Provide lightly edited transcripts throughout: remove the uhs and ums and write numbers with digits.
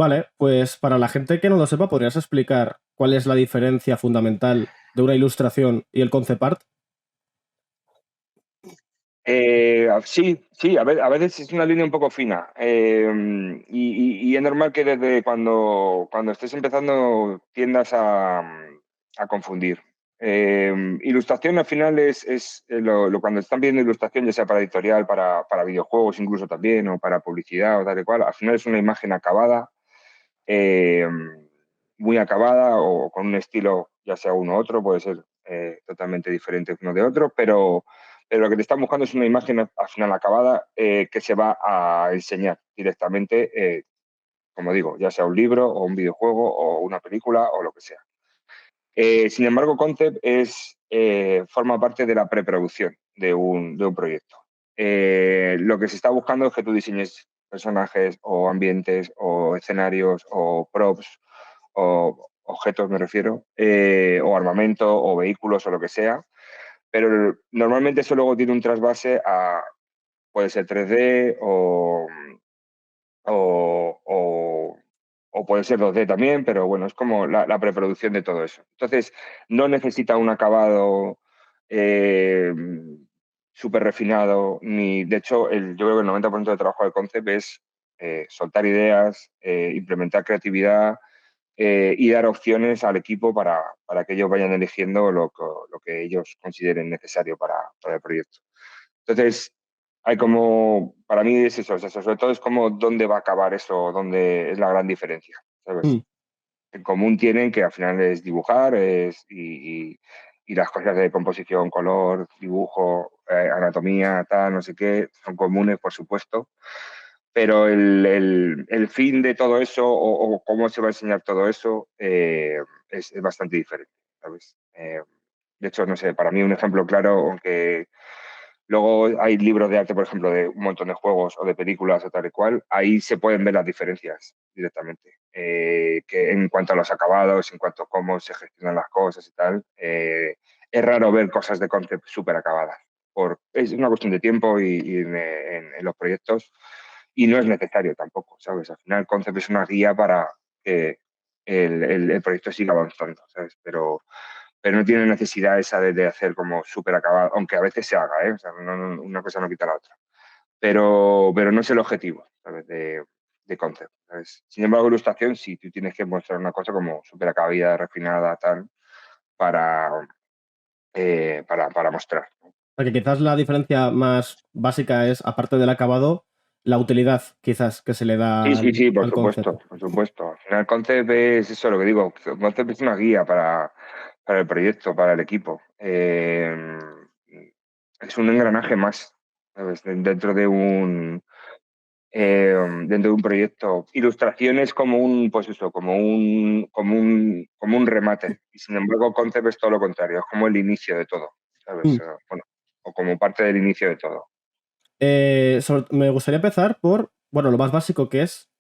Vale, pues para la gente que no lo sepa, ¿podrías explicar cuál es la diferencia fundamental de una ilustración y el concept art? Sí, sí, a veces es una línea un poco fina. Y es normal que desde cuando estés empezando tiendas a confundir. Ilustración al final cuando están viendo ilustración, ya sea para editorial, para videojuegos incluso también, o para publicidad o tal y cual, al final es una imagen acabada, eh, muy acabada o con un estilo, ya sea uno u otro, puede ser totalmente diferente uno de otro, pero lo que te están buscando es una imagen al final acabada, que se va a enseñar directamente, como digo, ya sea un libro o un videojuego o una película o lo que sea. Sin embargo, Concept forma parte de la preproducción de un proyecto. Lo que se está buscando es que tú diseñes personajes o ambientes o escenarios o props o objetos, me refiero, o armamento o vehículos o lo que sea, pero normalmente eso luego tiene un trasvase puede ser 3D o, o- o puede ser 2D también, pero bueno, es como la preproducción de todo eso. Entonces, no necesita un acabado eh, súper refinado, ni de hecho, yo creo que el 90% del trabajo del concept es soltar ideas, implementar creatividad, y dar opciones al equipo para que ellos vayan eligiendo lo que ellos consideren necesario para el proyecto. Entonces, para mí es eso, sobre todo es como dónde va a acabar eso, dónde es la gran diferencia, ¿sabes? Mm. En común tienen que al final es dibujar y las cosas de composición, color, dibujo, anatomía, tal, no sé qué, son comunes, por supuesto, pero el fin de todo eso o cómo se va a enseñar todo eso, es bastante diferente, ¿sabes? De hecho, no sé, para mí un ejemplo claro, aunque luego hay libros de arte, por ejemplo, de un montón de juegos o de películas o tal y cual, ahí se pueden ver las diferencias directamente. Que en cuanto a los acabados, en cuanto a cómo se gestionan las cosas y tal, es raro ver cosas de concept súper acabadas. Es una cuestión de tiempo y en los proyectos, y no es necesario tampoco, ¿sabes? Al final, el concept es una guía para que el proyecto siga avanzando, ¿sabes? Pero no tiene necesidad esa de hacer como súper acabado, aunque a veces se haga, ¿eh? O sea, una cosa no quita la otra. Pero no es el objetivo, ¿sabes? De concept, ¿sabes? Sin embargo, ilustración, sí, tú tienes que mostrar una cosa como súper acabada, refinada, tal, para, para mostrar, ¿no? Porque quizás la diferencia más básica es, aparte del acabado, la utilidad quizás que se le Sí, da sí, sí, por al concept. supuesto, por supuesto. Al final, el concept es eso, lo que digo, el concept es una guía para el proyecto, para el equipo. Es un engranaje más, ¿sabes? Dentro de un proyecto. Ilustración es como pues eso, como un remate. Y sin embargo, concept es todo lo contrario, es como el inicio de todo, ¿sabes? Mm. Bueno, o como parte del inicio de todo. Me gustaría empezar por, bueno, lo más básico que es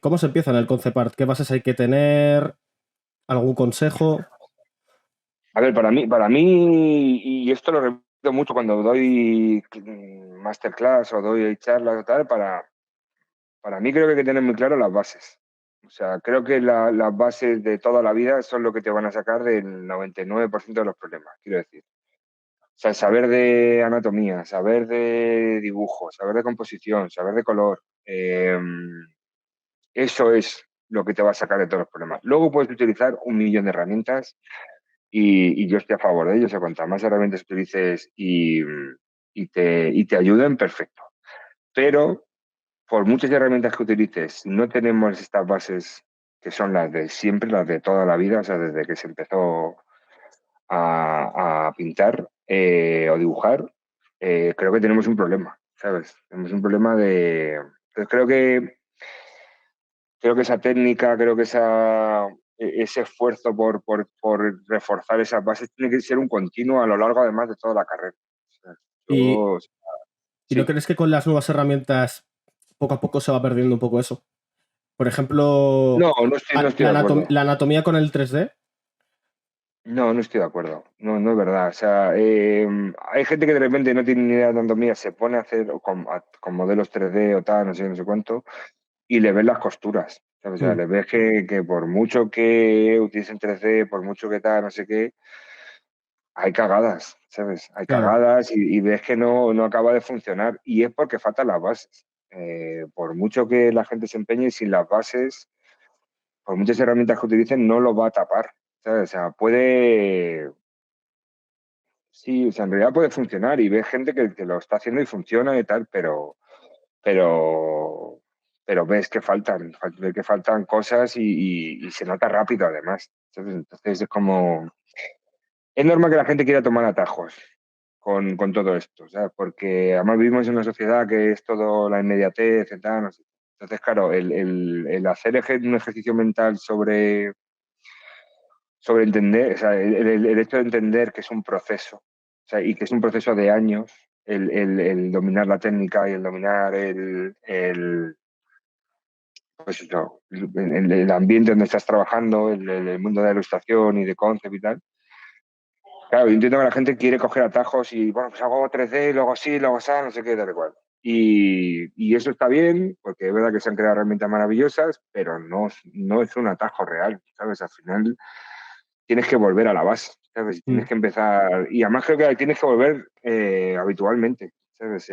cómo se empieza en el concept art, qué bases hay que tener, algún consejo. A ver, para mí, y esto lo repito mucho cuando doy masterclass o doy charlas o tal, para mí creo que hay que tener muy claro las bases. O sea, creo que las bases de toda la vida son lo que te van a sacar del 99% de los problemas, quiero decir. O sea, saber de anatomía, saber de dibujo, saber de composición, saber de color, eso es lo que te va a sacar de todos los problemas. Luego puedes utilizar un millón de herramientas y yo estoy a favor de ello. O sea, cuantas más herramientas utilices y te ayuden, perfecto. Pero por muchas herramientas que utilices, si no tenemos estas bases que son las de siempre, las de toda la vida, o sea, desde que se empezó a pintar, o dibujar, creo que tenemos un problema, ¿sabes? Tenemos un problema de... Entonces creo que esa técnica, ese esfuerzo por reforzar esas bases tiene que ser un continuo a lo largo, además, de toda la carrera. O sea, Y, ¿Y no sí. crees que con las nuevas herramientas poco a poco se va perdiendo un poco eso? Por ejemplo, No estoy de acuerdo. la anatomía con el 3D. No estoy de acuerdo. No es verdad. O sea, hay gente que de repente no tiene ni idea de anatomía, se pone a hacer con modelos 3D o tal, no sé cuánto, y le ves las costuras, ¿sabes? O sea, Mm, le ves que por mucho que utilicen 3D, por mucho que tal, no sé qué, hay cagadas, ¿sabes? Hay claro, cagadas y ves que no acaba de funcionar. Y es porque faltan las bases. Por mucho que la gente se empeñe, sin las bases, por muchas herramientas que utilicen, no lo va a tapar, ¿sabes? O sea, puede. Sí, o sea, en realidad puede funcionar y ves gente que lo está haciendo y funciona y tal, pero, pero ves que faltan cosas y se nota rápido además. ¿Sabes? Entonces es como, es normal que la gente quiera tomar atajos con todo esto, ¿sabes? Porque además vivimos en una sociedad que es todo la inmediatez y tal, no sé. Entonces, claro, el hacer un ejercicio mental sobre entender, o sea, el hecho de entender que es un proceso, o sea, y que es un proceso de años, el dominar la técnica y el dominar pues eso, el ambiente donde estás trabajando, el mundo de la ilustración y de concept y tal. Claro, yo entiendo que la gente quiere coger atajos y, bueno, pues hago 3D, luego así, luego así, no sé qué, tal cual. Y eso está bien, porque es verdad que se han creado herramientas maravillosas, pero no es un atajo real, ¿sabes? Al final tienes que volver a la base, ¿sabes? mm, Tienes que empezar, y además creo que tienes que volver habitualmente, ¿sabes?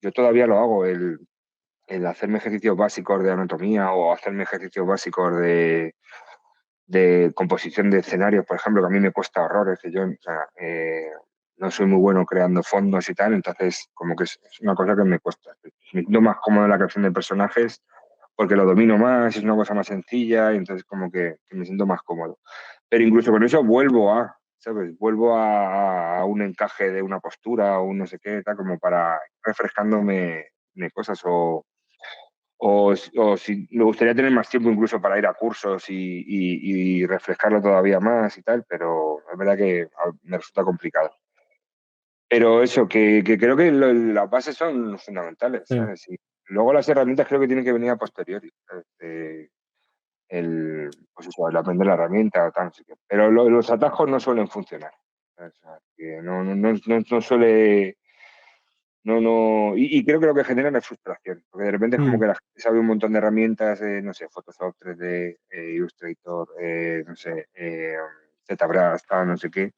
Yo todavía lo hago, el hacerme ejercicios básicos de anatomía o hacerme ejercicios básicos de composición de escenarios, por ejemplo, que a mí me cuesta horrores, que yo, o sea, no soy muy bueno creando fondos y tal, entonces como que es una cosa que me cuesta. Me siento más cómodo en la creación de personajes porque lo domino más, es una cosa más sencilla y entonces como que me siento más cómodo. Pero incluso con eso vuelvo ¿sabes? Vuelvo a un encaje de una postura o un no sé qué, tal, como para ir refrescándome de cosas o si me gustaría tener más tiempo incluso para ir a cursos y refrescarlo todavía más y tal, pero es verdad que me resulta complicado. Pero eso, que creo que las bases son fundamentales, sí. ¿sabes? Y luego las herramientas creo que tienen que venir a posteriori, ¿sabes? Pues eso, el aprender la herramienta o tal, no sé qué. Pero los atajos no suelen funcionar, ¿sabes? O sea, que no suele. Y creo que lo que generan es frustración, porque de repente es como Mm, que la gente sabe un montón de herramientas, no sé, Photoshop 3D, Illustrator, no sé, ZBrush, tal, no sé qué,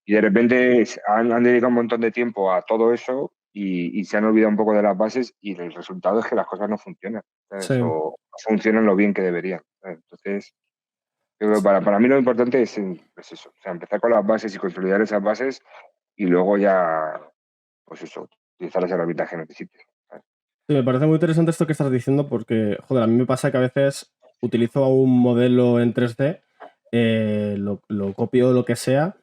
y de repente han dedicado un montón de tiempo a todo eso y se han olvidado un poco de las bases y el resultado es que las cosas no funcionan, ¿sabes? sí. O no funcionan lo bien que deberían, ¿sabes? Entonces, yo creo que para mí lo importante es eso, o sea, empezar con las bases y consolidar esas bases y luego ya, pues eso, utilizar las herramientas que necesites. ¿Sabes? Sí, me parece muy interesante esto que estás diciendo porque, joder, a mí me pasa que a veces utilizo un modelo en 3D, lo copio lo que sea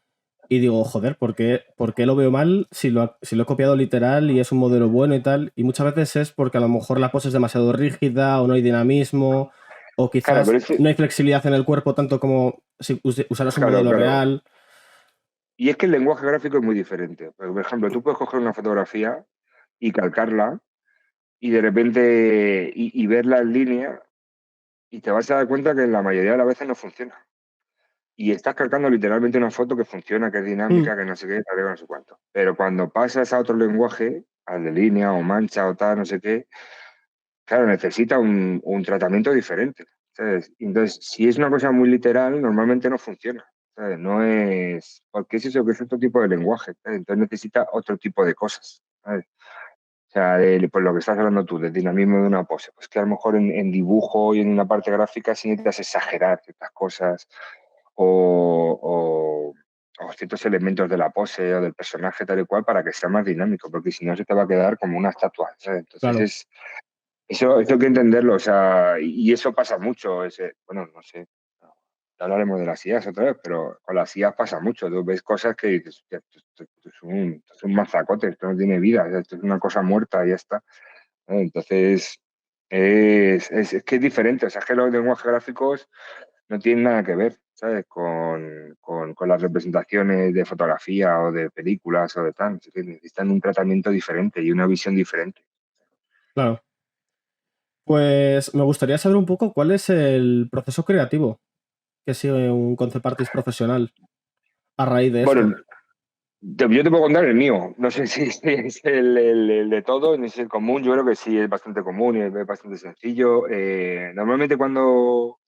y digo, joder, ¿por qué lo veo mal si lo he copiado literal y es un modelo bueno y tal? Y muchas veces es porque a lo mejor la pose es demasiado rígida o no hay dinamismo o Claro, pero quizás no hay flexibilidad en el cuerpo tanto como si usaras un claro, modelo claro. real. Y es que el lenguaje gráfico es muy diferente. Por ejemplo, tú puedes coger una fotografía y calcarla y de repente y verla en línea y te vas a dar cuenta que la mayoría de las veces no funciona. Y estás calcando literalmente una foto que funciona, que es Mm, dinámica, que no sé qué, tal, no sé cuánto. Pero cuando pasas a otro lenguaje, al de línea o mancha o tal, no sé qué, claro, necesita un tratamiento diferente. ¿Sabes? Entonces, si es una cosa muy literal, normalmente no funciona. ¿Sabes? No es. Porque es eso, que es otro tipo de lenguaje. ¿Sabes? Entonces necesita otro tipo de cosas. ¿Sabes? O sea, por lo que estás hablando tú, del dinamismo de una pose. Pues que a lo mejor en dibujo y en una parte gráfica sí necesitas exagerar ciertas cosas o, o ciertos elementos de la pose o del personaje tal y cual para que sea más dinámico, porque si no se te va a quedar como una estatua. ¿Sabes? Entonces claro. eso hay que entenderlo, o sea, y eso pasa mucho, bueno, no sé, ya hablaremos de las IAs otra vez, pero con las IAs pasa mucho, tú ves cosas que dices, "Hostia, esto es un mazacote, esto no tiene vida, esto es una cosa muerta y ya está". Entonces, es que es diferente, o sea, es que los lenguajes gráficos no tienen nada que ver, ¿sabes? Con las representaciones de fotografía o de películas o de tal, es que necesitan un tratamiento diferente y una visión diferente. Claro. Pues me gustaría saber un poco cuál es el proceso creativo que sigue un concept artist profesional a raíz de Bueno, esto. Yo te puedo contar el mío. No sé si es el de todo, ni si es el común. Yo creo que sí es bastante común y es bastante sencillo. Normalmente cuando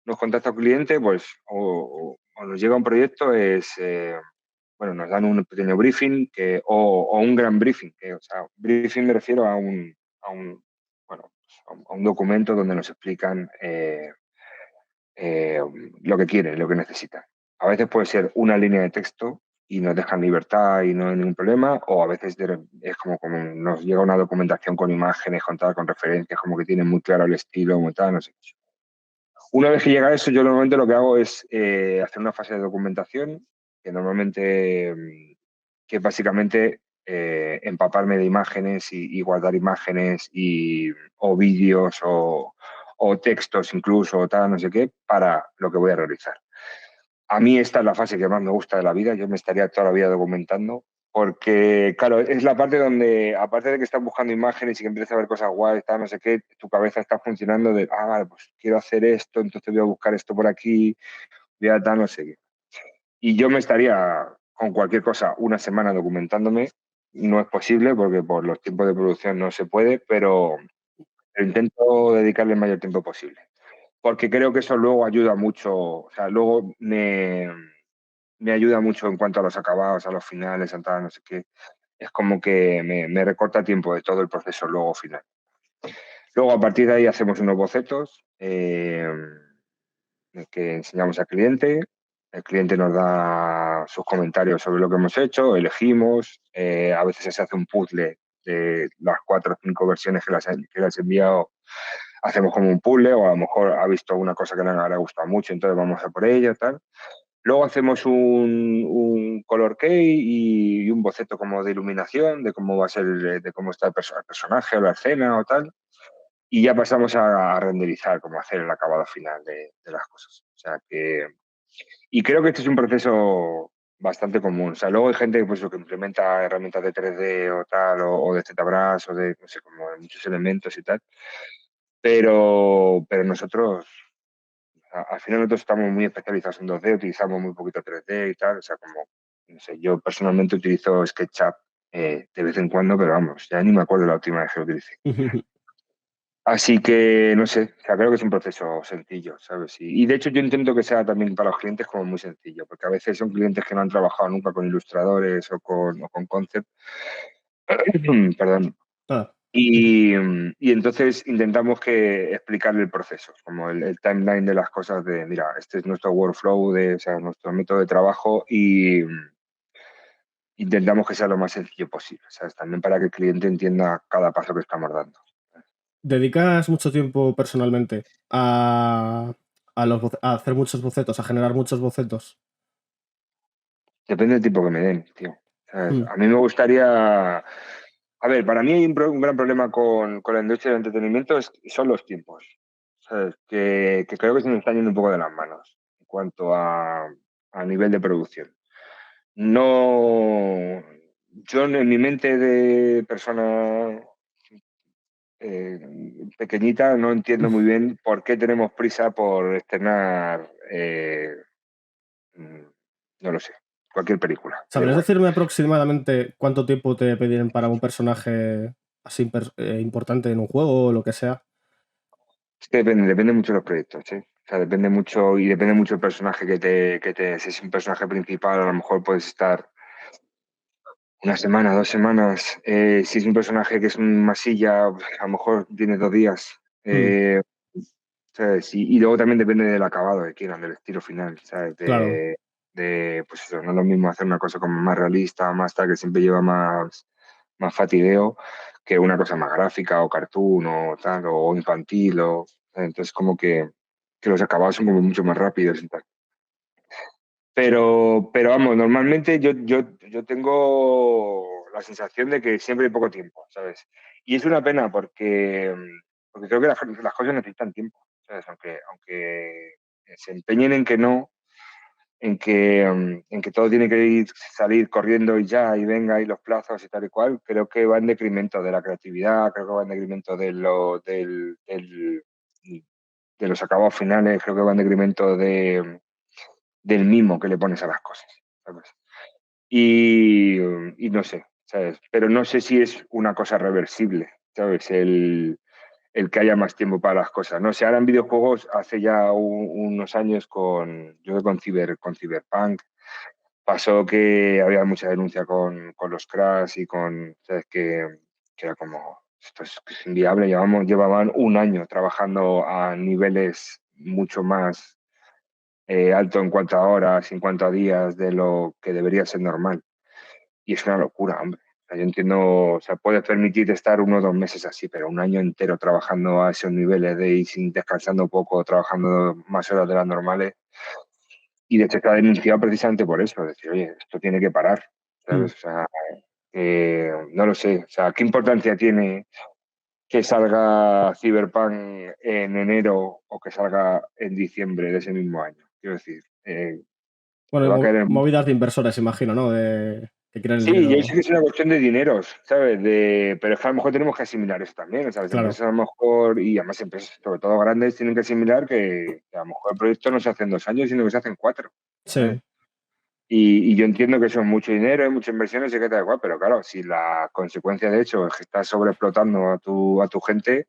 nos contacta un cliente, pues, o nos llega un proyecto, bueno, nos dan un pequeño briefing o un gran briefing. O sea, briefing me refiero bueno, a un documento donde nos explican eh, lo que quieren, lo que necesitan. A veces puede ser una línea de texto y nos dejan libertad y no hay ningún problema, o a veces es como nos llega una documentación con imágenes, con referencias, como que tienen muy claro el estilo, muy tal, no sé qué. Una vez que llega eso, yo normalmente lo que hago es hacer una fase de documentación, que normalmente, que básicamente empaparme de imágenes y guardar imágenes o vídeos o textos incluso, o tal, no sé qué, para lo que voy a realizar. A mí esta es la fase que más me gusta de la vida, yo me estaría toda la vida documentando, porque, claro, es la parte donde, aparte de que estás buscando imágenes y que empiezas a ver cosas guays, tal, no sé qué, tu cabeza está funcionando de, vale, pues quiero hacer esto, entonces voy a buscar esto por aquí, voy a tal, no sé qué. Y yo me estaría con cualquier cosa una semana documentándome, no es posible porque por los tiempos de producción no se puede, pero intento dedicarle el mayor tiempo posible. Porque creo que eso luego ayuda mucho, o sea, luego me ayuda mucho en cuanto a los acabados, a los finales, a tal, no sé qué. Es como que me recorta tiempo de todo el proceso luego final. Luego, a partir de ahí, hacemos unos bocetos que enseñamos al cliente. El cliente nos da sus comentarios sobre lo que hemos hecho, elegimos. A veces se hace un puzzle de las 4 o 5 versiones que las he enviado. Hacemos como un puzzle, o a lo mejor ha visto una cosa que le ha gustado mucho, entonces vamos a por ella, tal. Luego hacemos un color key y un boceto como de iluminación, de cómo va a ser, de cómo está el personaje o la escena o tal. Y ya pasamos a renderizar, como hacer el acabado final de las cosas. O sea que, y creo que este es un proceso bastante común. O sea, luego hay gente pues, que implementa herramientas de 3D o tal, o de ZBrush, o de, no sé, como de muchos elementos y tal. Pero nosotros, al final nosotros estamos muy especializados en 2D, utilizamos muy poquito 3D y tal, o sea, como, no sé, yo personalmente utilizo SketchUp de vez en cuando, pero vamos, ya ni me acuerdo la última vez que lo utilicé. Así que, no sé, o sea, creo que es un proceso sencillo, ¿sabes? Y de hecho yo intento que sea también para los clientes como muy sencillo, porque a veces son clientes que no han trabajado nunca con ilustradores o con concept, perdón, Ah, y entonces intentamos que explicarle el proceso, como el timeline de las cosas de, mira, este es nuestro workflow, o sea, nuestro método de trabajo y intentamos que sea lo más sencillo posible, ¿sabes? También para que el cliente entienda cada paso que estamos dando. ¿dedicas mucho tiempo personalmente a hacer muchos bocetos, a generar muchos bocetos? Depende del tiempo que me den, tío. ¿Sabes? Mm. A mí me gustaría... A ver, para mí hay un gran problema con la industria del entretenimiento, son los tiempos. ¿Sabes? Que creo que se nos están yendo un poco de las manos en cuanto a nivel de producción. No, yo en mi mente de persona pequeñita no entiendo muy bien por qué tenemos prisa por estrenar, mm, no lo sé, cualquier película, da ¿Sabrías igual. decirme aproximadamente cuánto tiempo te piden para un personaje así importante en un juego o lo que sea? Es que depende mucho de los proyectos, ¿eh? O sea, depende mucho y depende mucho del personaje si es un personaje principal, a lo mejor puedes estar una semana, 2 semanas. Si es un personaje que es un masilla, a lo mejor tienes 2 días. Mm, ¿Sabes? Y luego también depende del acabado que quieran, del estilo final, ¿sabes? claro. Pues eso, no es lo mismo hacer una cosa como más realista, más tal, que siempre lleva más fatigueo, que una cosa más gráfica o cartoon o tal, o infantil. Entonces, como que los acabados son como mucho más rápidos y tal. Pero vamos, normalmente yo tengo la sensación de que siempre hay poco tiempo, ¿sabes? Y es una pena porque creo que las cosas necesitan tiempo, ¿sabes? Aunque se empeñen en que no, en que todo tiene que salir corriendo y ya, y venga, y los plazos y tal y cual, creo que va en decremento de la creatividad, creo que va en decremento de los acabados finales, creo que va en decremento del mimo que le pones a las cosas, ¿sabes? y, y no sé, ¿sabes? Pero no sé si es una cosa reversible, ¿sabes? El que haya más tiempo para las cosas. No sé, ahora en videojuegos hace ya unos años yo creo con Cyberpunk, pasó que había mucha denuncia con los Crash y con, ¿sabes? Que era como, esto es inviable, llevaban un año trabajando a niveles mucho más alto en cuanto a horas, en cuanto a días de lo que debería ser normal. Y es una locura, hombre. O sea, yo entiendo, o sea, puedes permitir estar 1 o 2 meses así, pero un año entero trabajando a esos niveles de ir sin descansando poco, trabajando más horas de las normales. Y de hecho está denunciado precisamente por eso, decir, oye, esto tiene que parar, Mm. ¿sabes? O sea, no lo sé. O sea, ¿qué importancia tiene que salga Cyberpunk en enero o que salga en diciembre de ese mismo año? Quiero decir, Bueno, le y va a caer el. movidas de inversores, imagino, ¿no? De que quieren el Sí, yo sé dinero. que es una cuestión de dineros, ¿sabes? Pero es que a lo mejor tenemos que asimilar eso también. O sea, las Claro, empresas a lo mejor, y además empresas sobre todo grandes, tienen que asimilar que a lo mejor el proyecto no se hace en 2 años, sino que se hace en 4. ¿Sabes? sí, Y yo entiendo que eso es mucho dinero, hay muchas inversiones y que da igual, pero claro, si la consecuencia de hecho es que estás sobreexplotando a tu gente,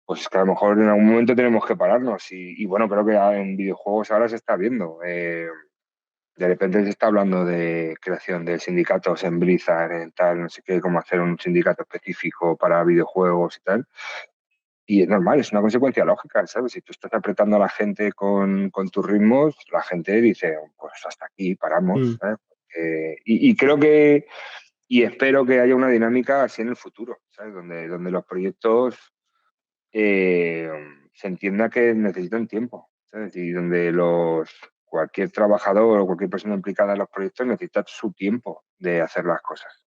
pues es que a lo mejor en algún momento tenemos que pararnos. Y bueno, creo que en videojuegos ahora se está viendo. De repente se está hablando de creación de sindicatos en Blizzard, en tal, no sé qué, cómo hacer un sindicato específico para videojuegos y tal. Y es normal, es una consecuencia lógica, ¿sabes? Si tú estás apretando a la gente con tus ritmos, la gente dice, pues hasta aquí, paramos, mm, ¿sabes? Y creo que, y espero que haya una dinámica así en el futuro, ¿sabes? Donde los proyectos eh, se entienda que necesitan tiempo, ¿sabes? Y donde cualquier trabajador o cualquier persona implicada en los proyectos necesita su tiempo de hacer las cosas.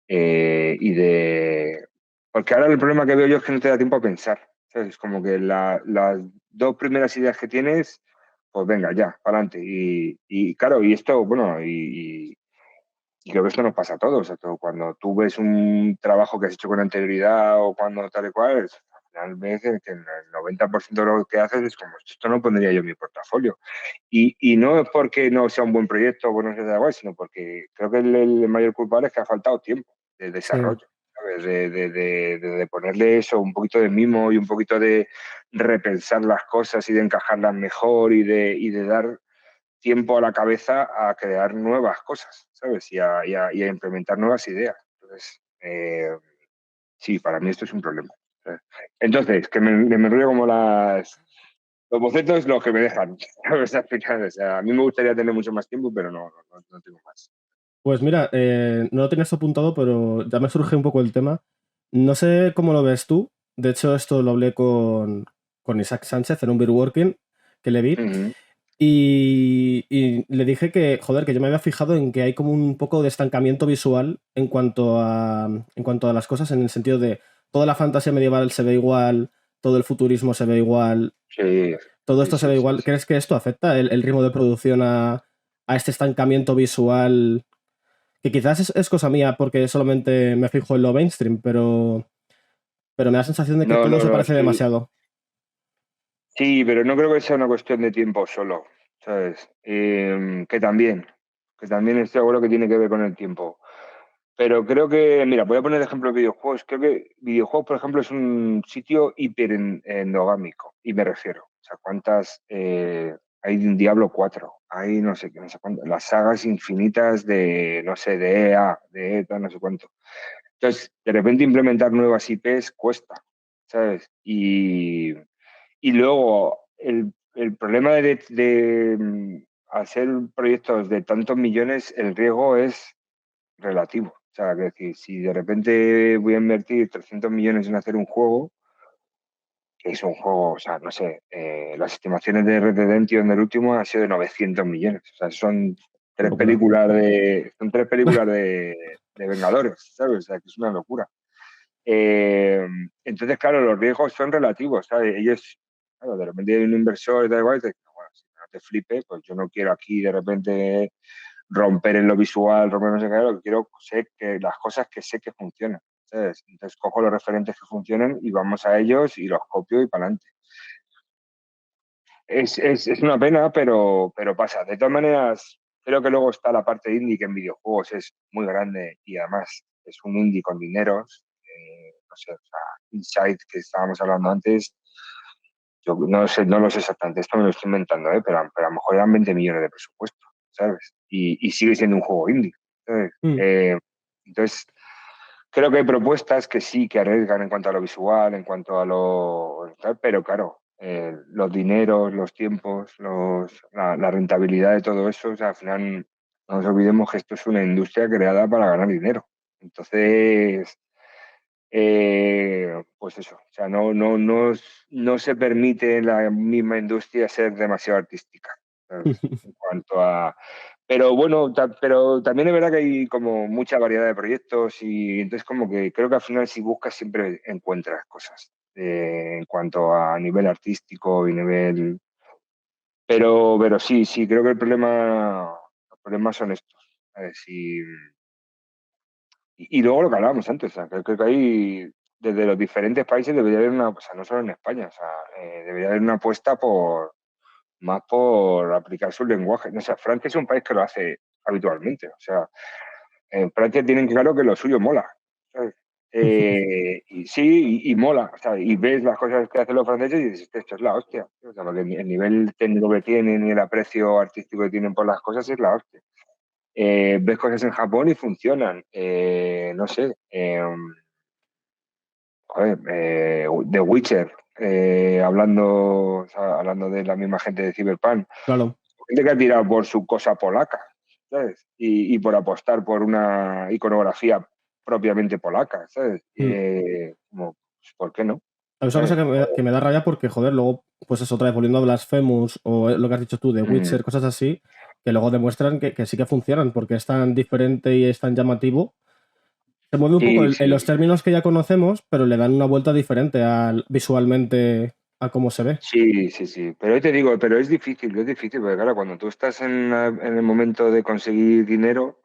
Y de. Porque ahora el problema que veo yo es que no te da tiempo a pensar, ¿sabes? Es como que las dos primeras ideas que tienes, pues venga, ya, para adelante. Y claro, y esto, bueno, y creo que esto nos pasa a todos. Cuando tú ves un trabajo que has hecho con anterioridad o cuando tal y cual, al final ves que el 90% de lo que haces es como, esto no pondría yo en mi portafolio. Y no es porque no sea un buen proyecto o no sea igual, sino porque creo que el mayor culpable es que ha faltado tiempo de sí. desarrollo, ¿sabes? De ponerle eso, un poquito de mimo y un poquito de repensar las cosas y de encajarlas mejor y de dar tiempo a la cabeza a crear nuevas cosas, ¿sabes? Y a implementar nuevas ideas. Entonces, sí, para mí esto es un problema. ¿Sabes? Entonces, que me enrollo como los bocetos los que me dejan, ¿sabes? Al final, o sea, a mí me gustaría tener mucho más tiempo, pero no tengo más. Pues mira, no lo tenías apuntado, pero ya me surge un poco el tema. No sé cómo lo ves tú. De hecho, esto lo hablé con Isaac Sánchez en un Beer Working que le vi. Ujú. Y le dije que, joder, que yo me había fijado en que hay como un poco de estancamiento visual en cuanto a las cosas, en el sentido de toda la fantasía medieval se ve igual, todo el futurismo se ve igual, Sí, todo sí, esto se ve sí, sí, igual. sí. ¿Crees que esto afecta el ritmo de producción a este estancamiento visual? Que quizás es cosa mía porque solamente me fijo en lo mainstream, pero me da la sensación de que No, todo no, se no, parece demasiado. sí, pero no creo que sea una cuestión de tiempo solo, ¿sabes? Que también estoy seguro que tiene que ver con el tiempo. Pero creo que, mira, voy a poner de ejemplo videojuegos. Creo que videojuegos, por ejemplo, es un sitio hiper endogámico. Y me refiero. O sea, ¿cuántas hay de un Diablo 4? Hay no sé qué, no sé cuánto. Las sagas infinitas de, no sé, de EA, de ETA, no sé cuánto. Entonces, de repente implementar nuevas IPs cuesta, ¿sabes? Y luego, el problema hacer proyectos de tantos millones, el riesgo es relativo. O sea, que decir, si de repente voy a invertir 300 millones en hacer un juego, que es un juego, o sea, no sé, las estimaciones de Red Dead Redemption del último han sido de 900 millones. O sea, son tres Locura. películas de Vengadores, ¿sabes? O sea, que es una locura. Eh, entonces, claro, los riesgos son relativos, ¿sabes? Ellos, claro, de repente hay un inversor y da igual, y te, bueno, si no te flipes, pues yo no quiero aquí de repente romper en lo visual, romper no sé qué, lo que quiero sé que las cosas que sé que funcionan, ¿sabes? Entonces cojo los referentes que funcionan y vamos a ellos y los copio y para adelante. Es una pena, pero pasa. De todas maneras, Creo que luego está la parte indie, que en videojuegos es muy grande y además es un indie con dineros. No sé, o sea, Inside, que estábamos hablando antes, yo no sé, no lo sé exactamente, esto me lo estoy inventando, pero a lo mejor eran 20 millones de presupuesto, ¿sabes? Y sigue siendo un juego indie, ¿sabes? Mm. Entonces, creo que hay propuestas que sí, que arriesgan en cuanto a lo visual, en cuanto a lo tal, pero claro, los dineros, los tiempos, la rentabilidad de todo eso, o sea, al final no nos olvidemos que esto es una industria creada para ganar dinero. Entonces, pues eso, o sea, no se permite en la misma industria ser demasiado artística, ¿sabes? En cuanto a... Pero bueno, pero también es verdad que hay como mucha variedad de proyectos y entonces como que creo que al final si buscas siempre encuentras cosas en cuanto a nivel artístico y nivel... pero sí, creo que los problemas son estos. ¿Sabes? Y luego lo que hablábamos antes, o sea, creo que hay, desde los diferentes países debería haber una, o sea, no solo en España, o sea, debería haber una apuesta más por aplicar su lenguaje. No, o sea, Francia es un país que lo hace habitualmente, o sea, en Francia tienen claro que lo suyo mola, ¿sabes? Y sí, y mola, o sea, y ves las cosas que hacen los franceses y dices, esto es la hostia, o sea, porque el nivel técnico que tienen y el aprecio artístico que tienen por las cosas es la hostia. Ves cosas en Japón y funcionan. No sé, joder, The Witcher, hablando, o sea, hablando de la misma gente de Cyberpunk, Claro. gente que ha tirado por su cosa polaca, ¿sabes? Y por apostar por una iconografía propiamente polaca, ¿sabes? Mm. Como, pues, ¿por qué no? Es una cosa ¿Sabes? que me da rabia porque, joder, luego, pues eso, otra vez volviendo a Blasphemous o lo que has dicho tú de Mm, Witcher, cosas así, que luego demuestran que sí que funcionan porque es tan diferente y es tan llamativo. Se mueve un poco sí, en los sí. términos que ya conocemos, pero le dan una vuelta diferente visualmente a cómo se ve. Sí, sí, sí. Pero hoy te digo, pero es difícil, porque claro, cuando tú estás en el momento de conseguir dinero,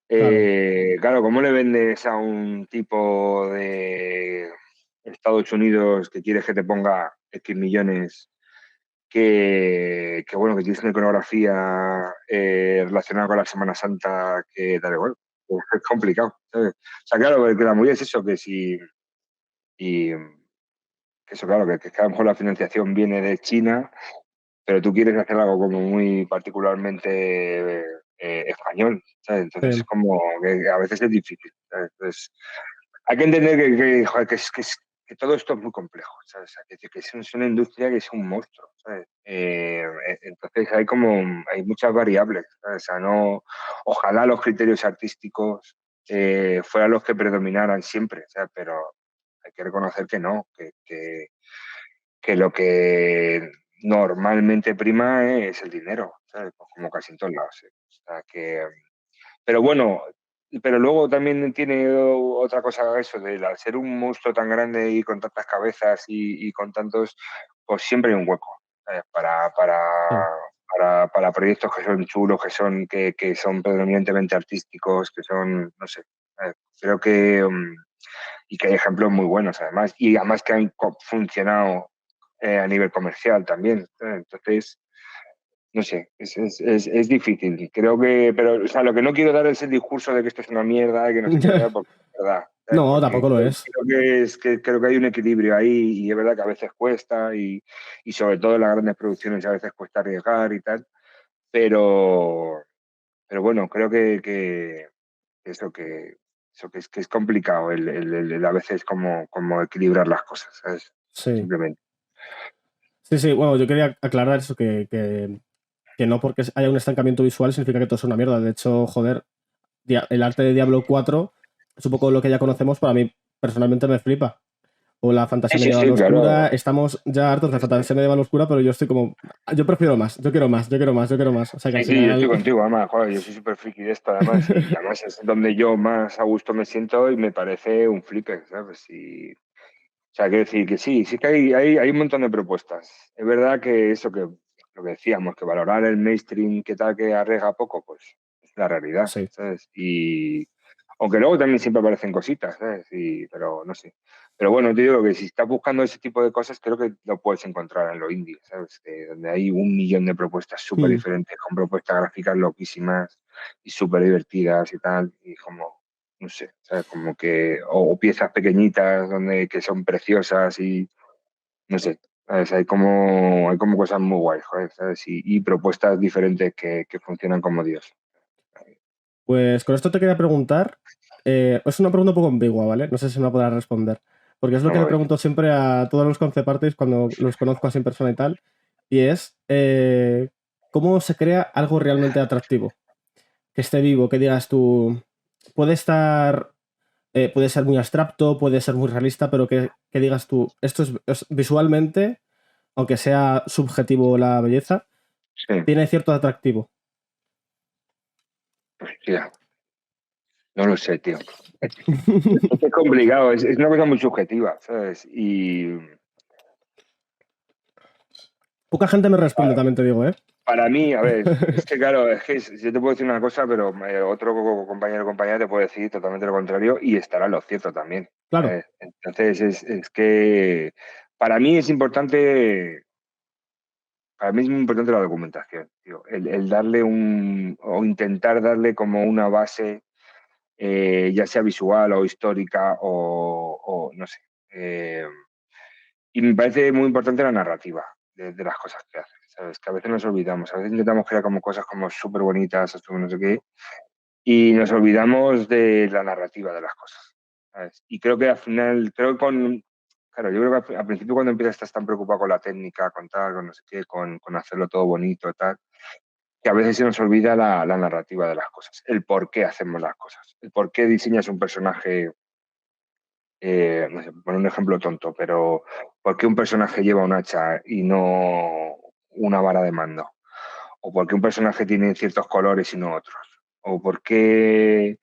Claro, claro, ¿cómo le vendes a un tipo de Estados Unidos que quieres que te ponga X millones, bueno, que tienes una iconografía relacionada con la Semana Santa que tal igual? Pues es complicado, ¿sabes? O sea, claro, que la movida es eso, y, que eso, claro, que a lo mejor la financiación viene de China, pero tú quieres hacer algo como muy particularmente español, ¿sabes? Entonces, sí, como que a veces es difícil, ¿sabes? Entonces, hay que entender joder, que todo esto es muy complejo, ¿sabes? O sea, que es una industria que es un monstruo, ¿sabes? Entonces hay muchas variables, ¿sabes? O sea, ojalá los criterios artísticos fueran los que predominaran siempre, ¿sabes? Pero hay que reconocer que no, que lo que normalmente prima es el dinero, ¿sabes? Pues como casi en todos lados. ¿Eh? O sea, pero bueno, pero luego también tiene otra cosa eso, de al ser un monstruo tan grande y con tantas cabezas y con tantos, pues siempre hay un hueco, ¿sabes? sí. Para proyectos que son chulos, que son predominantemente artísticos, que son, no sé, creo que, y que hay ejemplos muy buenos además, y además que han funcionado a nivel comercial también. Entonces, no sé, es difícil. Creo que, pero, o sea, lo que no quiero dar es el discurso de que esto es una mierda y que no sé qué tal, porque es verdad. ¿Sabes? No, Porque tampoco lo es. creo que hay un equilibrio ahí y es verdad que a veces cuesta y sobre todo en las grandes producciones a veces cuesta arriesgar y tal, pero, pero bueno, creo que eso que, que es complicado a veces como equilibrar las cosas, ¿sabes? Sí. Simplemente. Sí, sí, bueno, yo quería aclarar eso, que no porque haya un estancamiento visual significa que todo es una mierda. De hecho, joder, el arte de Diablo 4 es un poco lo que ya conocemos, para mí personalmente me flipa. O la Sí, fantasía sí, medieval sí, oscura, claro. estamos ya hartos de Sí, sí. fantasía medieval oscura, pero yo estoy como, yo prefiero más, yo quiero más, yo quiero más, yo quiero más. O sea que al Sí, sí, yo estoy final, contigo, además, joder, yo soy súper friki de esto, además, y además es donde yo más a gusto me siento y me parece un flipper, ¿sabes? O sea, quiero decir que sí, sí que hay un montón de propuestas. Es verdad que eso que lo que decíamos, que valorar el mainstream, que tal, que arriesga poco, pues es la realidad, sí. ¿sabes? Y aunque luego también siempre aparecen cositas, ¿sabes? Pero no sé. Pero bueno, te digo que si estás buscando ese tipo de cosas, creo que lo puedes encontrar en lo indie, ¿sabes? Donde hay 1 millón de propuestas súper Mm. diferentes, con propuestas gráficas loquísimas y súper divertidas y tal, y como, no sé, ¿sabes? Como que, o piezas pequeñitas donde que son preciosas y, no sé, ¿sabes? Hay como cosas muy guays, joder, ¿sabes? Y propuestas diferentes que funcionan como Dios. Pues con esto te quería preguntar, es una pregunta un poco ambigua, ¿vale? No sé si me la podrás responder, porque es lo que Vamos le a ver. pregunto siempre a todos los concept artists cuando los conozco así en persona y tal, y es, ¿cómo se crea algo realmente atractivo? Que esté vivo, que digas tú, puede estar, puede ser muy abstracto, puede ser muy realista, pero que digas tú, esto es visualmente, aunque sea subjetivo la belleza, Sí, tiene cierto atractivo. hostia, no lo sé, tío. Es complicado, es una cosa muy subjetiva, ¿sabes? Y Poca gente me responde, también te digo, ¿eh? para mí, a ver, es que claro, es que yo te puedo decir una cosa, pero otro compañero o compañera te puede decir totalmente lo contrario y estará en lo cierto también. Claro. Entonces, es que para mí es importante, para mí es muy importante la documentación, tío. El darle o intentar darle como una base, ya sea visual o histórica o no sé. Y me parece muy importante la narrativa de las cosas que hace, ¿sabes? Que a veces nos olvidamos, a veces intentamos crear como cosas como súper bonitas, no sé qué, y nos olvidamos de la narrativa de las cosas, ¿sabes? Y creo que al final, claro, yo creo que al principio cuando empiezas estás tan preocupado con la técnica, con tal, con no sé qué, con hacerlo todo bonito, tal, que a veces se nos olvida la narrativa de las cosas, el por qué hacemos las cosas, el por qué diseñas un personaje, no sé, poner un ejemplo tonto, pero ¿por qué un personaje lleva un hacha y no una vara de mando? ¿O por qué un personaje tiene ciertos colores y no otros? ¿O por qué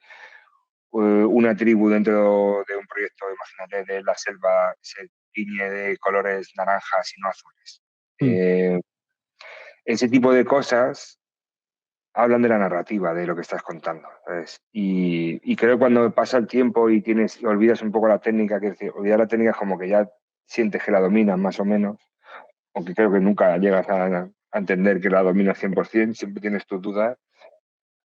una tribu dentro de un proyecto, imagínate, de la selva se tiñe de colores naranjas y no azules? Mm. Eh, Ese tipo de cosas hablan de la narrativa, de lo que estás contando, ¿sabes? Y creo que cuando pasa el tiempo y olvidas un poco la técnica, que es decir, olvidar la técnica es como que ya sientes que la dominas más o menos, aunque creo que nunca llegas a entender que la dominas 100%, siempre tienes tus dudas.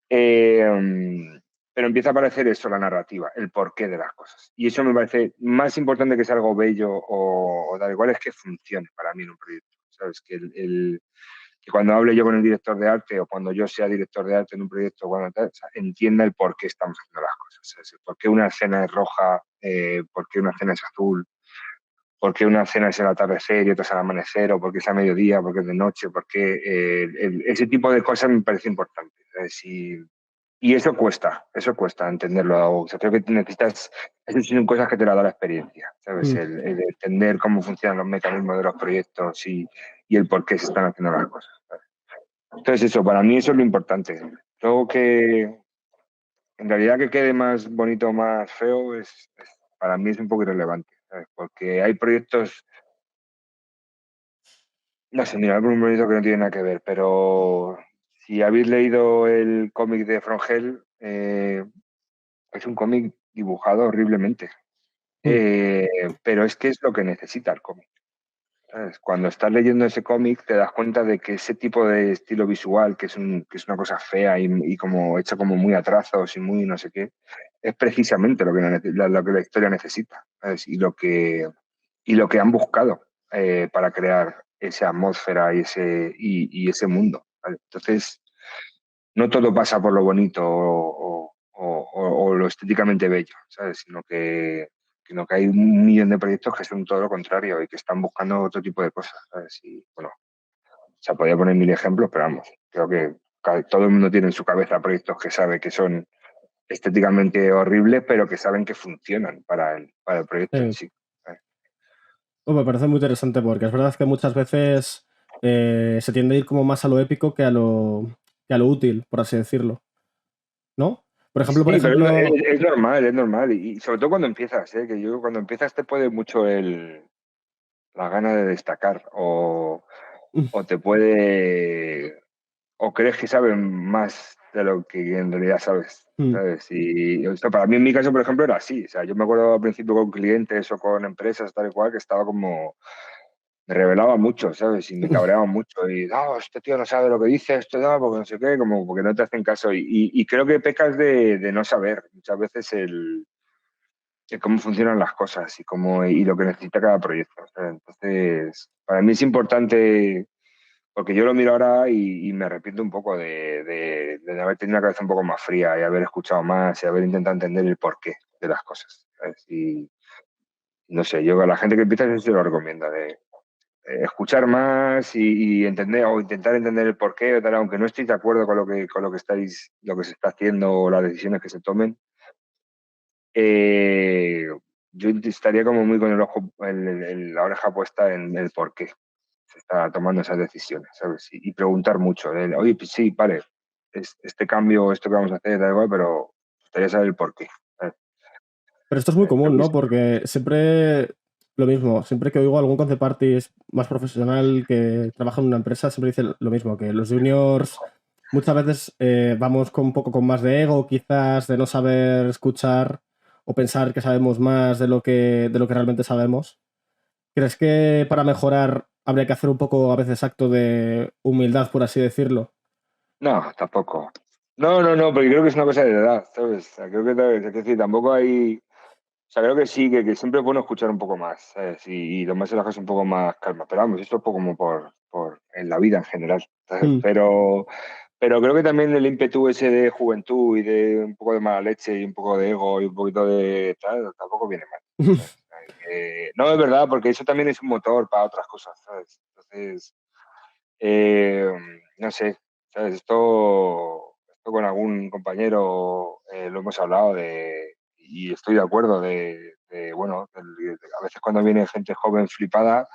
Pero empieza a aparecer eso, la narrativa, el porqué de las cosas. Y eso me parece más importante que sea algo bello o da igual, es que funcione para mí en un proyecto. ¿Sabes? Que cuando hable yo con el director de arte o cuando yo sea director de arte en un proyecto, o sea, entienda el por qué estamos haciendo las cosas. ¿Sabes? Por qué una escena es roja, por qué una escena es azul, por qué una escena es el atardecer y otra es el amanecer, o por qué es a mediodía, por qué es de noche, porque ese tipo de cosas me parece importante. ¿Sabes? Y eso cuesta entenderlo. O sea, creo que necesitas, esas son cosas que te la da la experiencia, ¿sabes? Mm. El entender cómo funcionan los mecanismos de los proyectos y el por qué se están haciendo las cosas. ¿Sabes? Entonces eso, para mí eso es lo importante. Luego que en realidad que quede más bonito o más feo para mí es un poco irrelevante, ¿sabes? Porque hay proyectos, no sé, mira, algún proyecto que no tiene nada que ver, pero si habéis leído el cómic de Frongel, es un cómic dibujado horriblemente. Mm. Pero es que es lo que necesita el cómic. ¿Sabes? Cuando estás leyendo ese cómic te das cuenta de que ese tipo de estilo visual, que es una cosa fea y como hecha como muy a trazos y muy no sé qué, es precisamente lo que la historia necesita, ¿sabes? Y lo que han buscado para crear esa atmósfera y ese mundo. ¿Vale? Entonces, no todo pasa por lo bonito o lo estéticamente bello, ¿sabes? Sino que hay 1 millón de proyectos que son todo lo contrario y que están buscando otro tipo de cosas, ¿sabes? Y bueno, se podría poner 1000 ejemplos, pero vamos, creo que todo el mundo tiene en su cabeza proyectos que sabe que son estéticamente horribles, pero que saben que funcionan para el proyecto en sí. ¿Sabes? Me parece muy interesante porque es verdad que muchas veces se tiende a ir como más a lo épico que a lo útil, por así decirlo, ¿no? Por Sí, pero ejemplo, es normal, es normal. Y sobre todo cuando empiezas, ¿eh? Que yo cuando empiezas te puede mucho la gana de destacar o te puede o crees que saben más de lo que en realidad sabes. Mm. ¿Sabes? Y esto para mí, en mi caso, por ejemplo, era así. O sea, yo me acuerdo al principio con clientes o con empresas, tal y cual, que estaba como, me revelaba mucho, ¿sabes? Y me cabreaba mucho. Y, no, este tío no sabe lo que dice, esto no, porque no sé qué, como porque no te hacen caso. Y creo que pecas de no saber muchas veces el cómo funcionan las cosas y, cómo, y lo que necesita cada proyecto. ¿Sabes? Entonces, para mí es importante, porque yo lo miro ahora y me arrepiento un poco de haber tenido una cabeza un poco más fría y haber escuchado más y haber intentado entender el porqué de las cosas. ¿Sabes? Y no sé, yo a la gente que empieza se lo recomiendo, de escuchar más y entender o intentar entender el porqué, o tal, aunque no estéis de acuerdo con lo que estáis, lo que se está haciendo o las decisiones que se tomen. eh, yo estaría como muy con el ojo, la oreja puesta en el porqué se está tomando esas decisiones, ¿sabes? Y preguntar mucho. Oye, pues sí, vale, este cambio, esto que vamos a hacer, da igual, pero me gustaría saber el por qué. ¿Sabes? Pero esto es muy Creo común, que ¿no? es- Porque siempre lo mismo, siempre que oigo algún concept artist más profesional que trabaja en una empresa, siempre dice lo mismo, que los juniors muchas veces vamos con un poco con más de ego, quizás de no saber escuchar o pensar que sabemos más de lo que realmente sabemos. ¿Crees que para mejorar habría que hacer un poco a veces acto de humildad, por así decirlo? No, tampoco. No, no, no, porque creo que es una cosa de edad, ¿sabes? O sea, creo que, es decir, tampoco hay. O sea, creo que sí, que siempre es bueno escuchar un poco más, ¿sabes? Y tomarse las cosas un poco más calma. Pero vamos, esto es un poco como en la vida en general, ¿sabes? Mm. Pero creo que también el ímpetu ese de juventud y de un poco de mala leche y un poco de ego y un poquito de tal, tampoco viene mal, ¿sabes? No, es verdad, porque eso también es un motor para otras cosas, ¿sabes? Entonces, eh, no sé, ¿sabes? Esto con algún compañero lo hemos hablado y estoy de acuerdo bueno, a veces cuando viene gente joven flipada,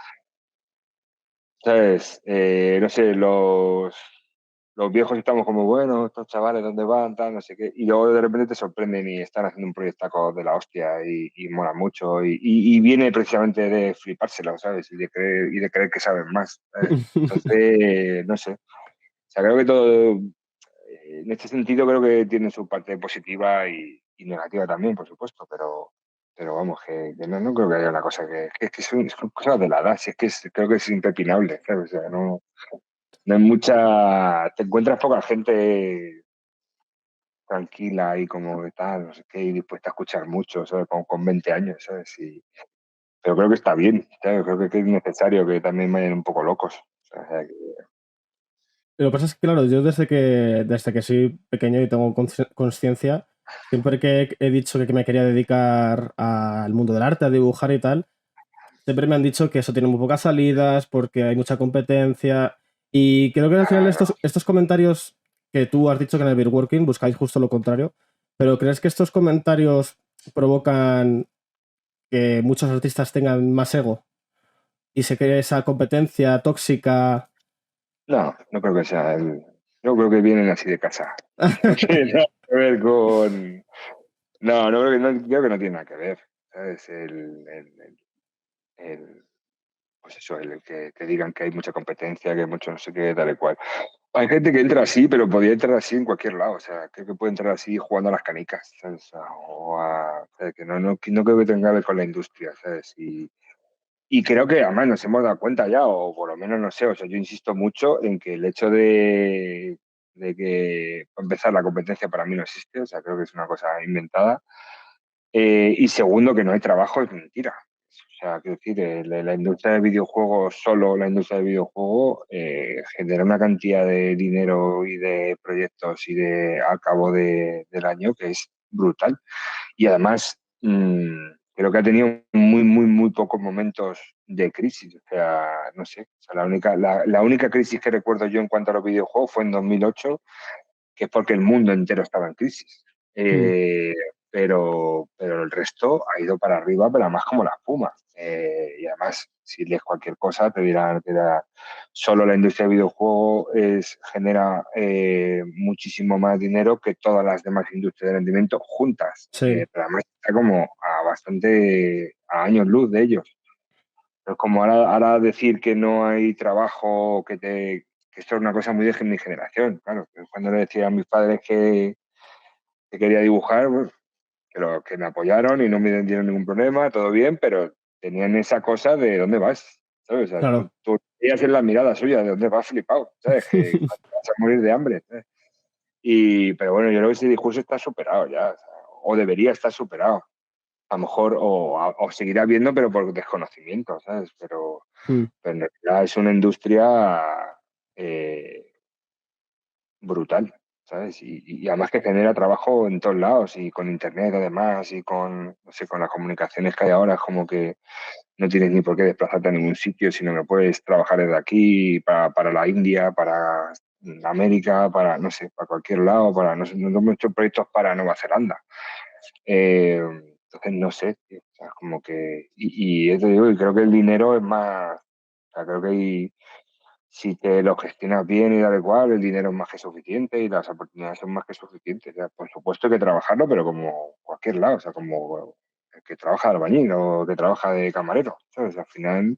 ¿sabes? No sé, los viejos estamos como, bueno, estos chavales, ¿dónde van? Tal, no sé qué. Y luego de repente te sorprenden y están haciendo un proyectaco de la hostia y mola mucho. Y viene precisamente de flipárselo, ¿sabes? Y de creer que saben más, ¿sabes? Entonces, no sé. O sea, creo que todo, en este sentido, creo que tiene su parte positiva y negativa también, por supuesto, pero vamos, que no, no creo que haya una cosa que son cosas de la edad, si es que creo que es impepinable, ¿sabes? O sea, no, no hay mucha, te encuentras poca gente tranquila y como que tal, no sé qué, y dispuesta a escuchar mucho, ¿sabes? Con 20 años, ¿sabes? Pero creo que está bien, ¿sabes? Creo que es necesario que también vayan un poco locos. O sea, Lo que pasa es que, claro, yo desde que soy pequeño y tengo conciencia, siempre que he dicho que me quería dedicar al mundo del arte, a dibujar y tal, siempre me han dicho que eso tiene muy pocas salidas porque hay mucha competencia. Y creo que al final claro. estos comentarios que tú has dicho que en el Working buscáis justo lo contrario, pero ¿crees que estos comentarios provocan que muchos artistas tengan más ego y se cree esa competencia tóxica? No, no creo que sea el. No creo que vienen así de casa. No tiene nada que ver con. No, creo que no tiene nada que ver. ¿Sabes? El- pues eso, el que te digan que hay mucha competencia, que hay mucho no sé qué, tal y cual. Hay gente que entra así, pero podría entrar así en cualquier lado. O sea, creo que puede entrar así jugando a las canicas, ¿sabes? O sea, que no creo que tenga que ver con la industria, ¿sabes? Y creo que además nos hemos dado cuenta ya, o por lo menos no sé, o sea, yo insisto mucho en que el hecho de que, para empezar, la competencia para mí no existe, o sea, creo que es una cosa inventada. Y segundo, que no hay trabajo es mentira. O sea, quiero decir, la industria del videojuego, solo la industria del videojuego, genera una cantidad de dinero y de proyectos al cabo del año que es brutal. Y además, creo que ha tenido muy, muy, muy pocos momentos de crisis. O sea, no sé. O sea, la única crisis que recuerdo yo en cuanto a los videojuegos fue en 2008, que es porque el mundo entero estaba en crisis. Mm. Eh, pero el resto ha ido para arriba, pero además como la espuma. Y además, si lees cualquier cosa, te dirán que solo la industria de videojuegos genera muchísimo más dinero que todas las demás industrias de rendimiento juntas. Sí. Pero además está como a años luz de ellos. Es como ahora decir que no hay trabajo, que esto es una cosa muy de mi generación, claro. Cuando le decía a mis padres que quería dibujar, bueno, que me apoyaron y no me dieron ningún problema, todo bien, pero tenían esa cosa de ¿dónde vas? ¿Sabes? O sea, Claro. tú veías en la mirada suya de ¿dónde vas flipado? ¿Sabes? Que vas a morir de hambre. ¿Sabes? Pero bueno, yo creo que ese discurso está superado ya, o debería estar superado. A lo mejor, o seguirá habiendo, pero por desconocimiento, ¿sabes? Mm. Pero en realidad es una industria eh, brutal, ¿sabes? Y además que genera trabajo en todos lados, y con internet además, y con, no sé, con las comunicaciones que hay ahora, es como que no tienes ni por qué desplazarte a ningún sitio, sino que puedes trabajar desde aquí, para la India, para América, para, no sé, para cualquier lado, para, no sé, no hemos hecho proyectos para Nueva Zelanda. Entonces, no sé, tío, o sea, como que, y eso digo, y creo que el dinero es más, o sea, creo que si te lo gestionas bien y da igual, el dinero es más que suficiente y las oportunidades son más que suficientes. O sea, por supuesto hay que trabajarlo, pero como cualquier lado, o sea, como el que trabaja de albañil o que trabaja de camarero, ¿sabes? Al final,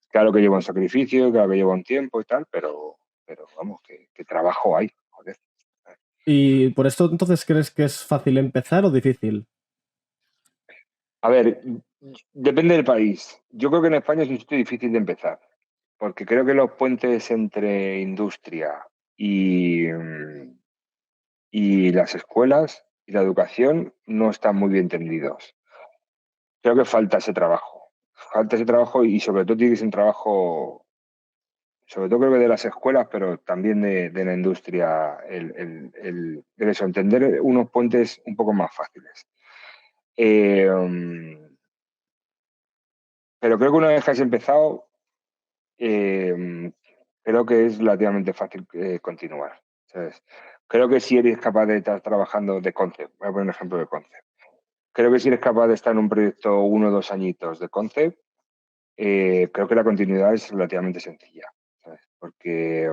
claro que lleva un sacrificio, claro que lleva un tiempo y tal, pero vamos, que trabajo hay, joder. ¿Y por esto entonces crees que es fácil empezar o difícil? A ver, depende del país. Yo creo que en España es un sitio difícil de empezar, porque creo que los puentes entre industria y, y las escuelas y la educación no están muy bien tendidos. Creo que falta ese trabajo. Falta ese trabajo, y sobre todo tiene que ser un trabajo, sobre todo creo que de las escuelas, pero también de la industria, el eso, entender unos puentes un poco más fáciles. Eh, pero creo que una vez que has empezado, eh, creo que es relativamente fácil continuar. ¿Sabes? Creo que si eres capaz de estar trabajando de concept, voy a poner un ejemplo de concept. Creo que si eres capaz de estar en un proyecto 1 o 2 añitos de concept, creo que la continuidad es relativamente sencilla, ¿sabes? Porque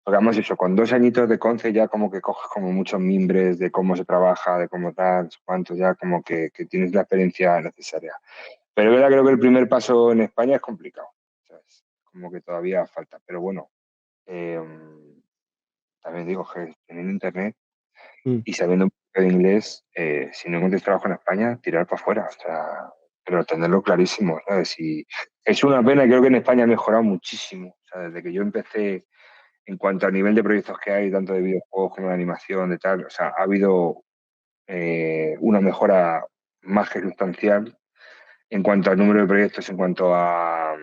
vamos, eso, con 2 añitos de concept ya como que coges como muchos mimbres de cómo se trabaja, de cómo tal, cuánto, ya como que tienes la experiencia necesaria. Pero es verdad, creo que el primer paso en España es complicado, ¿sabes? Como que todavía falta. Pero bueno, eh, también digo que teniendo internet Mm. y sabiendo un poco de inglés, si no encuentras trabajo en España, tirar para afuera. O sea, pero tenerlo clarísimo, ¿sabes? Y es una pena, creo que en España ha mejorado muchísimo. O sea, desde que yo empecé, en cuanto a nivel de proyectos que hay, tanto de videojuegos como de animación, de tal, o sea, ha habido una mejora más que sustancial en cuanto al número de proyectos, en cuanto a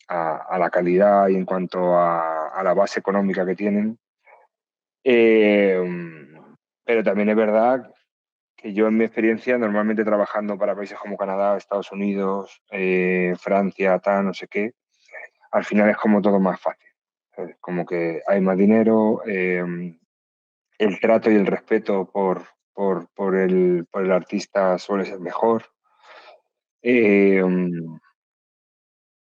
la calidad y en cuanto a la base económica que tienen. Eh, pero también es verdad que yo en mi experiencia, normalmente trabajando para países como Canadá, Estados Unidos, Francia, tal, no sé qué, al final es como todo más fácil. ¿Sabes? Como que hay más dinero, el trato y el respeto por el artista suele ser mejor. Eh,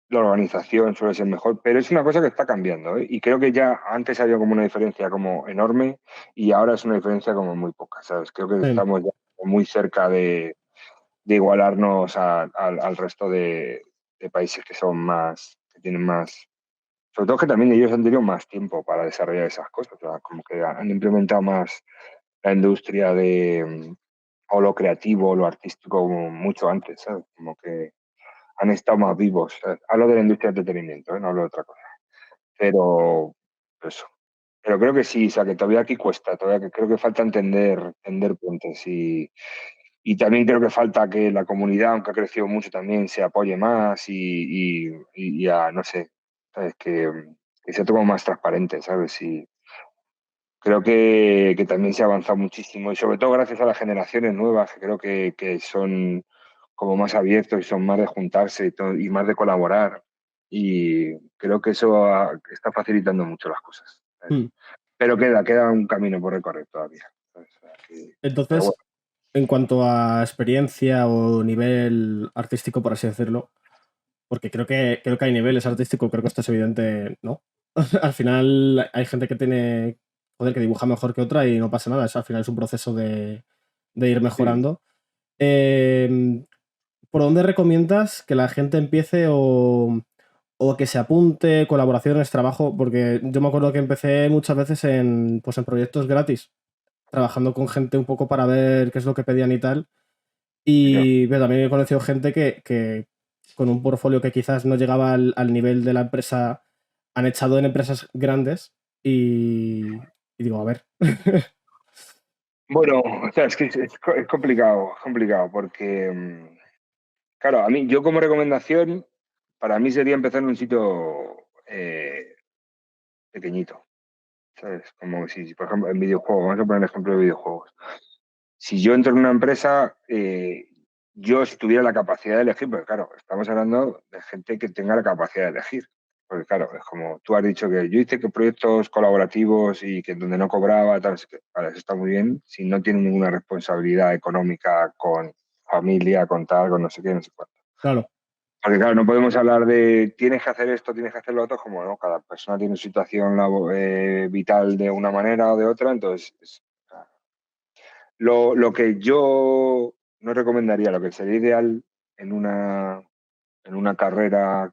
la organización suele ser mejor, pero es una cosa que está cambiando, ¿eh? Y creo que ya antes había como una diferencia como enorme y ahora es una diferencia como muy poca, ¿sabes? Creo que Sí. estamos ya muy cerca de igualarnos al resto de países que son más, que tienen más, sobre todo que también ellos han tenido más tiempo para desarrollar esas cosas, o sea, como que han implementado más la industria o lo creativo o lo artístico como mucho antes, ¿sabes? Como que han estado más vivos. Hablo de la industria del entretenimiento, ¿eh? No hablo de otra cosa. Pero eso. Pero creo que sí, o sea, que todavía aquí cuesta, todavía que creo que falta entender puentes y también creo que falta que la comunidad, aunque ha crecido mucho, también se apoye más y no sé, ¿sabes? Que sea todo más transparente, ¿sabes? Y creo que también se ha avanzado muchísimo y sobre todo gracias a las generaciones nuevas, que creo que son como más abiertos y son más de juntarse y más de colaborar. Y creo que eso está facilitando mucho las cosas, ¿sabes? Mm. Pero queda un camino por recorrer todavía, ¿sabes? O sea, pero bueno, Entonces, en cuanto a experiencia o nivel artístico, por así decirlo, porque creo que hay niveles artísticos, creo que esto es evidente, ¿no? Al final hay gente que tiene, joder, que dibuja mejor que otra y no pasa nada, al final es un proceso de ir sí. mejorando. Eh, ¿Por dónde recomiendas que la gente empiece o que se apunte, colaboraciones, trabajo, porque yo me acuerdo que empecé muchas veces en, pues en proyectos gratis, trabajando con gente un poco para ver qué es lo que pedían y tal. Ya. Y pero también he conocido gente que con un portfolio que quizás no llegaba al nivel de la empresa, han echado en empresas grandes y digo, a ver. Bueno, o sea, es que es complicado, porque, claro, a mí, yo como recomendación, para mí sería empezar en un sitio pequeñito, ¿sabes? Como si, por ejemplo, en videojuegos, vamos a poner el ejemplo de videojuegos. Si yo entro en una empresa, yo si tuviera la capacidad de elegir, porque claro, estamos hablando de gente que tenga la capacidad de elegir. Porque claro, es como tú has dicho que yo hice que proyectos colaborativos y que donde no cobraba, tal, así que, vale, eso está muy bien, si no tiene ninguna responsabilidad económica con familia, con tal, con no sé qué, no sé cuánto. Claro, Porque claro, no podemos hablar de tienes que hacer esto, tienes que hacer lo otro, como no, cada persona tiene su situación vital de una manera o de otra, entonces lo que yo no recomendaría, lo que sería ideal en una carrera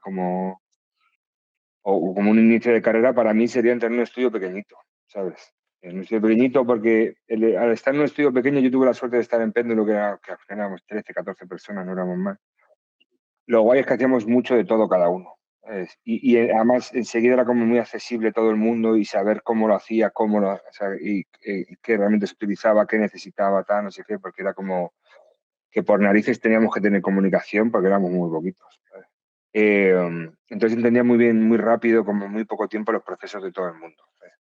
o como un inicio de carrera, para mí sería entrar en un estudio pequeñito, ¿sabes? En un estudio pequeñito, porque al estar en un estudio pequeño, yo tuve la suerte de estar en Péndulo, que al final éramos 13, 14 personas, no éramos más. Lo guay es que hacíamos mucho de todo cada uno. ¿Sabes? Y además enseguida era como muy accesible todo el mundo y saber cómo lo hacía, o sea, y qué realmente se utilizaba, qué necesitaba, tal, no sé qué, porque era como que por narices teníamos que tener comunicación porque éramos muy poquitos. ¿Sabes? Entonces entendía muy bien, muy rápido, como en muy poco tiempo, los procesos de todo el mundo. ¿Sabes?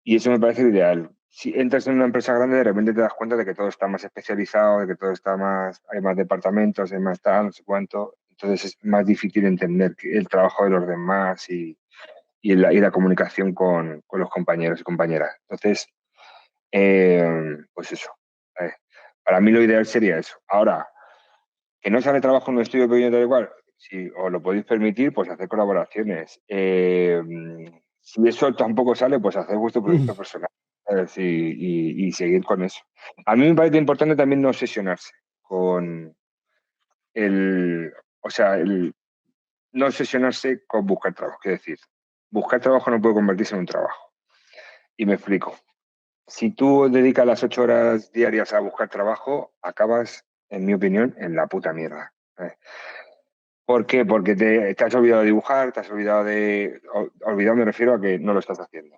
Y eso me parece ideal. Si entras en una empresa grande, de repente te das cuenta de que todo está más especializado, de que todo está más, hay más departamentos, hay más tal, no sé cuánto. Entonces es más difícil entender el trabajo de los demás y la comunicación con los compañeros y compañeras. Entonces, pues eso. eh, Para mí lo ideal sería eso. Ahora, que no sale trabajo en un estudio pequeño tal igual, si os lo podéis permitir, pues hacer colaboraciones. Si eso tampoco sale, pues hacer vuestro proyecto personal, ¿sabes? Y seguir con eso. A mí me parece importante también no obsesionarse con el, o sea, no obsesionarse con buscar trabajo. Quiero decir, buscar trabajo no puede convertirse en un trabajo. Y me explico. Si tú dedicas las 8 horas diarias a buscar trabajo, acabas, en mi opinión, en la puta mierda. ¿Por qué? Porque te has olvidado de dibujar, te has olvidado Olvidado me refiero a que no lo estás haciendo.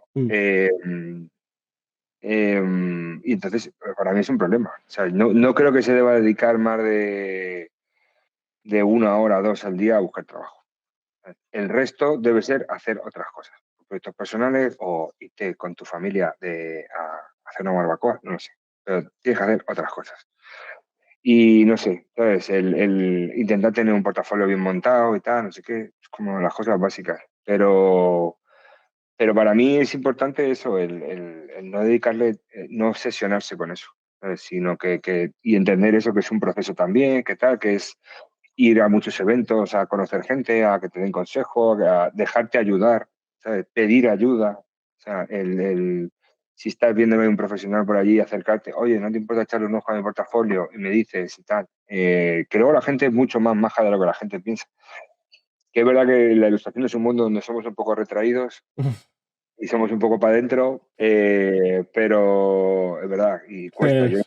Y entonces, para mí es un problema. O sea, no creo que se deba dedicar más de 1 hora, 2 al día a buscar trabajo. El resto debe ser hacer otras cosas. Proyectos personales o irte con tu familia a hacer una barbacoa, no lo sé. Pero tienes que hacer otras cosas. Y no sé, ¿sabes? El intentar tener un portafolio bien montado y tal, no sé qué, es como las cosas básicas. Pero para mí es importante eso, el no dedicarle, no obsesionarse con eso, ¿sabes? Sino y entender eso que es un proceso también, que tal, que es ir a muchos eventos, a conocer gente, a que te den consejo, a dejarte ayudar, ¿sabes? Pedir ayuda. O sea, si estás viendo a un profesional por allí, acercarte, oye, ¿no te importa echarle un ojo a mi portafolio? Y me dices y tal. Que luego la gente es mucho más maja de lo que la gente piensa. Que es verdad que la ilustración es un mundo donde somos un poco retraídos y somos un poco para adentro, pero es verdad, y cuesta.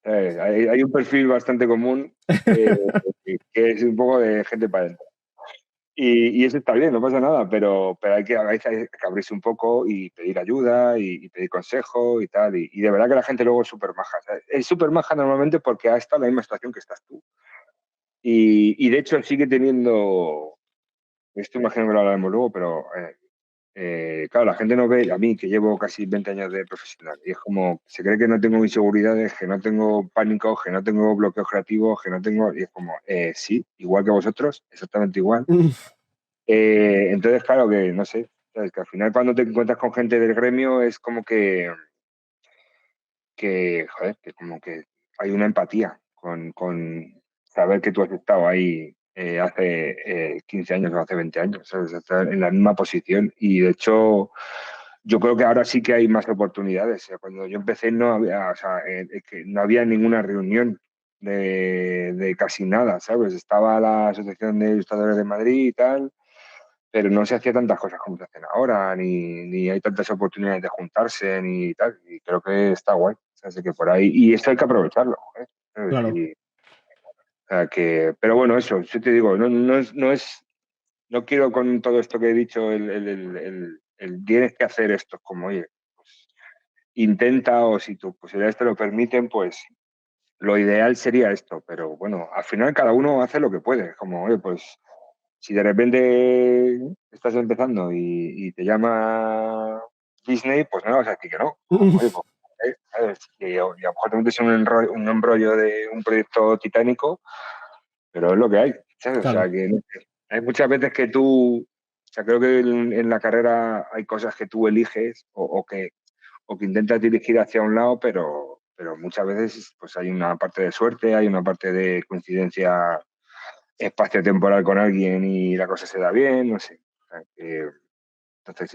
pues, Hay un perfil bastante común eh, que es un poco de gente para adentro. Y eso está bien, no pasa nada, pero a veces hay que abrirse un poco y pedir ayuda y pedir consejo y tal. Y de verdad que la gente luego es súper maja. O sea, es súper maja normalmente porque ha estado en la misma situación que estás tú. Y de hecho sigue teniendo, esto imagino que lo hablaremos luego, pero claro, la gente no ve a mí que llevo casi 20 años de profesional y es como, se cree que no tengo inseguridades, que no tengo pánico, que no tengo bloqueos creativos, que no tengo, y es como, sí, igual que vosotros, exactamente igual. Entonces, claro que, no sé, ¿sabes? Que al final cuando te encuentras con gente del gremio es como joder, que como que hay una empatía con saber que tú has estado ahí hace 15 años o hace 20 años, ¿sabes? Estar en la misma posición y de hecho yo creo que ahora sí que hay más oportunidades. O sea, cuando yo empecé no había, o sea, que no había ninguna reunión de casi nada, ¿sabes? Estaba la Asociación de Ilustradores de Madrid y tal, pero no se hacía tantas cosas como se hacen ahora, ni hay tantas oportunidades de juntarse, ni tal, y creo que está guay. Así que por ahí, y esto hay que aprovecharlo, ¿eh? Claro. O sea pero bueno, eso, yo te digo, no quiero con todo esto que he dicho el tienes que hacer esto, como, oye, pues, intenta, o si tus posibilidades te lo permiten, pues lo ideal sería esto, pero bueno, al final cada uno hace lo que puede, como, oye, pues si de repente estás empezando y te llama Disney, pues no le vas a decir que no. Oye, pues, ¿sabes? Y a lo mejor te metes en un embrollo de un proyecto titánico, pero es lo que hay, ¿sabes? O Claro. sea, que hay muchas veces que tú, o sea, creo que en la carrera hay cosas que tú eliges o que intentas dirigir hacia un lado, pero muchas veces pues hay una parte de suerte, hay una parte de coincidencia espacio-temporal con alguien y la cosa se da bien, no sé. O sea, entonces,